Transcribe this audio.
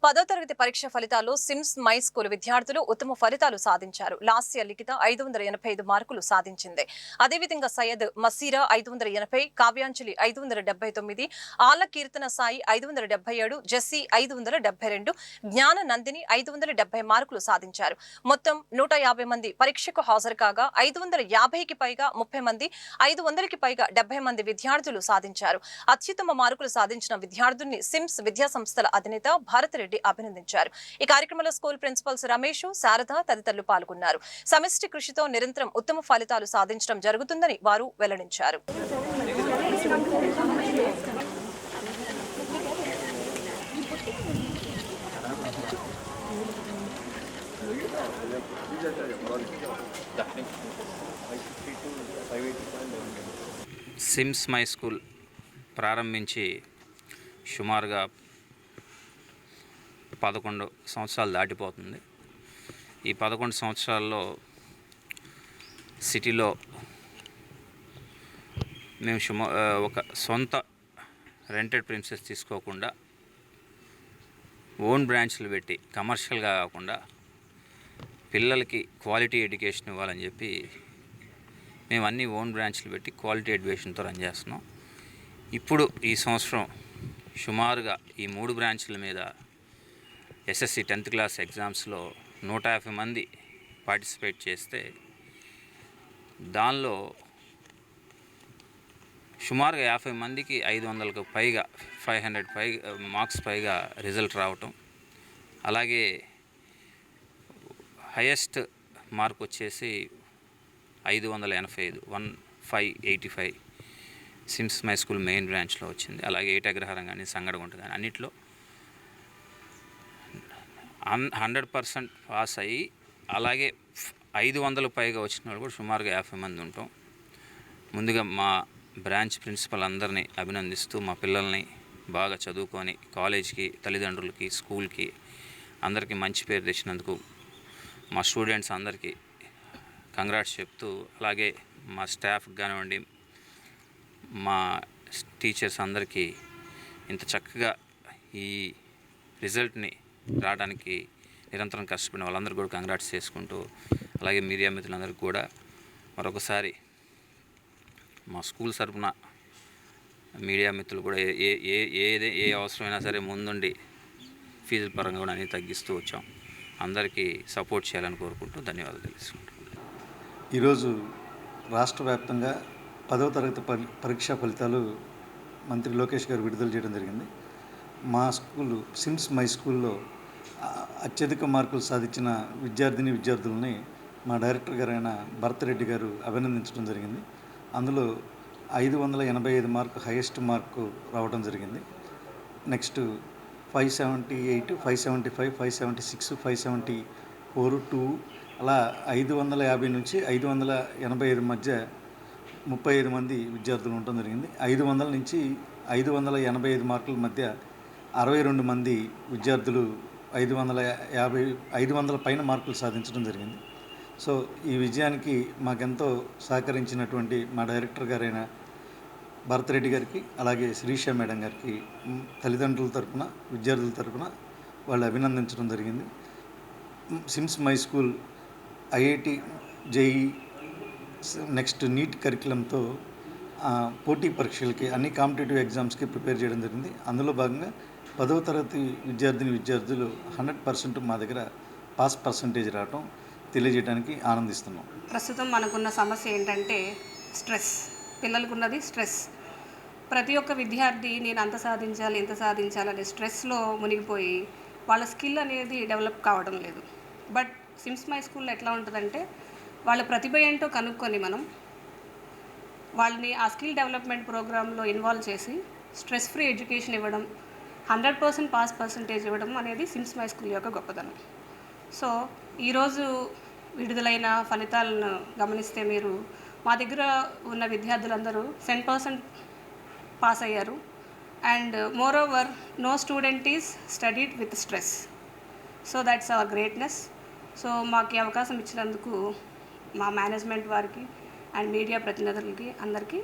10వ తరగతి పరీక్ష ఫలితాల్లో సిమ్స్ మై స్కూల్ విద్యార్థులు ఉత్తమ ఫలితాలు సాధించారు. లాస్య లిఖిత 585 మార్కులు సాధించింది. అదేవిధంగా సయ్యద్ మసీరా 580, కావ్యాంజలి 579, ఆళ్ల కీర్తన సాయి 577, జెస్సీ 572, జ్ఞాన నందిని 570 మార్కులు సాధించారు. మొత్తం 150 మంది పరీక్షకు హాజరు కాగా 550కి పైగా 30 మంది, 500కి పైగా 70 మంది విద్యార్థులు సాధించారు. అత్యుత్తమ మార్కులు సాధించిన విద్యార్థుల్ని సిమ్స్ విద్యా సంస్థల అధినేత భారతిరెడ్డి అభినందించారు. ఈ కార్యక్రమంలో స్కూల్ ప్రిన్సిపల్స్ రమేష్, శారద తదితరులు పాల్గొన్నారు. సమిష్టి కృషితో నిరంతరం ఉత్తమ ఫలితాలు సాధించడం జరుగుతుందని వారు వెల్లడించారు. సిమ్స్ మై స్కూల్ ప్రారంభించి సుమారుగా 11 సంవత్సరాలు దాటిపోతుంది. ఈ 11 సంవత్సరాల్లో సిటీలో మేము ఒక సొంత రెంటెడ్ ప్రిన్సెస్ తీసుకోకుండా ఓన్ బ్రాంచ్లు పెట్టి కమర్షియల్గా కాకుండా పిల్లలకి క్వాలిటీ ఎడ్యుకేషన్ ఇవ్వాలని చెప్పి మేము అన్ని ఓన్ బ్రాంచ్లు పెట్టి క్వాలిటీ ఎడ్యుకేషన్తో రన్ చేస్తున్నాం. ఇప్పుడు ఈ సంవత్సరం సుమారుగా ఈ 3 బ్రాంచ్ల మీద ఎస్ఎస్సి 10th క్లాస్ ఎగ్జామ్స్లో 150 మంది పార్టిసిపేట్ చేస్తే దానిలో సుమారుగా 50 మందికి 500కు పైగా 500 మార్క్స్ పైగా రిజల్ట్ రావటం, అలాగే హైయెస్ట్ మార్క్ వచ్చేసి 585 1585 సిమ్స్ మై స్కూల్ మెయిన్ బ్రాంచ్లో వచ్చింది. అలాగే ఏటగ్రహారం కానీ సంగడగుంట కానీ అన్నిట్లో 100% పాస్ అయ్యి అలాగే 500 పైగా వచ్చిన వాళ్ళు కూడా సుమారుగా 50 మంది ఉంటాం. ముందుగా మా బ్రాంచ్ ప్రిన్సిపల్ అందరినీ అభినందిస్తూ మా పిల్లల్ని బాగా చదువుకొని కాలేజ్కి, తల్లిదండ్రులకి, స్కూల్కి అందరికీ మంచి పేరు తెచ్చినందుకు మా స్టూడెంట్స్ అందరికీ కంగ్రాట్స్ చెప్తూ, అలాగే మా స్టాఫ్కి కానివ్వండి, మా టీచర్స్ అందరికీ ఇంత చక్కగా ఈ రిజల్ట్ని రావడానికి నిరంతరం కష్టపడిన వాళ్ళందరూ కూడా కంగ్రాట్స్ చేసుకుంటూ, అలాగే మీడియా మిత్రులందరికీ కూడా మరొకసారి మా స్కూల్ తరపున మీడియా మిత్రులు కూడా ఏ అవసరమైనా సరే ముందుండి ఫీజుల పరంగా కూడా అన్నీ తగ్గిస్తూ వచ్చాం. అందరికీ సపోర్ట్ చేయాలని కోరుకుంటూ ధన్యవాదాలు తెలుసుకుంటాం. ఈరోజు రాష్ట్ర వ్యాప్తంగా 10వ తరగతి పరీక్షా ఫలితాలు మంత్రి లోకేష్ గారు విడుదల చేయడం జరిగింది. మా స్కూలు సిమ్స్ మై స్కూల్లో అత్యధిక మార్కులు సాధించిన విద్యార్థులని మా డైరెక్టర్ గారైన భారతిరెడ్డి గారు అభినందించడం జరిగింది. అందులో 585 మార్కు హైయెస్ట్ మార్కు రావడం జరిగింది. నెక్స్ట్ 578, 575, 576, 574, 2 అలా 550 నుంచి 585 మధ్య 35 మంది విద్యార్థులు ఉండటం జరిగింది. 500 నుంచి 585 మార్కుల మధ్య 62 మంది విద్యార్థులు 500 పైన మార్కులు సాధించడం జరిగింది. సో ఈ విజయానికి మాకెంతో సహకరించినటువంటి మా డైరెక్టర్ గారైన భారతిరెడ్డి గారికి, అలాగే శిరీష మేడం గారికి తల్లిదండ్రుల తరపున, విద్యార్థుల తరపున వాళ్ళు అభినందించడం జరిగింది. SIMS my school IIT, JEE, next NEET కరికులంతో పోటీ పరీక్షలకి, అన్ని కాంపిటేటివ్ ఎగ్జామ్స్కి ప్రిపేర్ చేయడం జరిగింది. అందులో భాగంగా 10వ తరగతి విద్యార్థులు 100% మా దగ్గర పాస్ పర్సంటేజ్ రావడం తెలియజేయడానికి ఆనందిస్తున్నాం. ప్రస్తుతం మనకున్న సమస్య ఏంటంటే స్ట్రెస్. పిల్లలకున్నది స్ట్రెస్. ప్రతి ఒక్క విద్యార్థి నేను అంత సాధించాలి, ఇంత సాధించాలనే స్ట్రెస్లో మునిగిపోయి వాళ్ళ స్కిల్ అనేది డెవలప్ కావడం లేదు. బట్ సిమ్స్ మై స్కూల్లో ఎట్లా ఉంటుందంటే వాళ్ళ ప్రతిభ ఏంటో కనుక్కొని మనం వాళ్ళని ఆ స్కిల్ డెవలప్మెంట్ ప్రోగ్రాంలో ఇన్వాల్వ్ చేసి స్ట్రెస్ ఫ్రీ ఎడ్యుకేషన్ ఇవ్వడం, 100% పాస్ పర్సంటేజ్ ఇవ్వడం అనేది సిమ్స్ మై స్కూల్ యొక్క గొప్పతనం. సో ఈరోజు విడుదలైన ఫలితాలను గమనిస్తే మీరు మా దగ్గర ఉన్న విద్యార్థులందరూ 100% పాస్ అయ్యారు. And moreover no student is studied with stress. So that's our greatness. So మాకు ఈ అవకాశం ఇచ్చినందుకు మా మేనేజ్మెంట్ వారికి అండ్ మీడియా ప్రతినిధులకి అందరికీ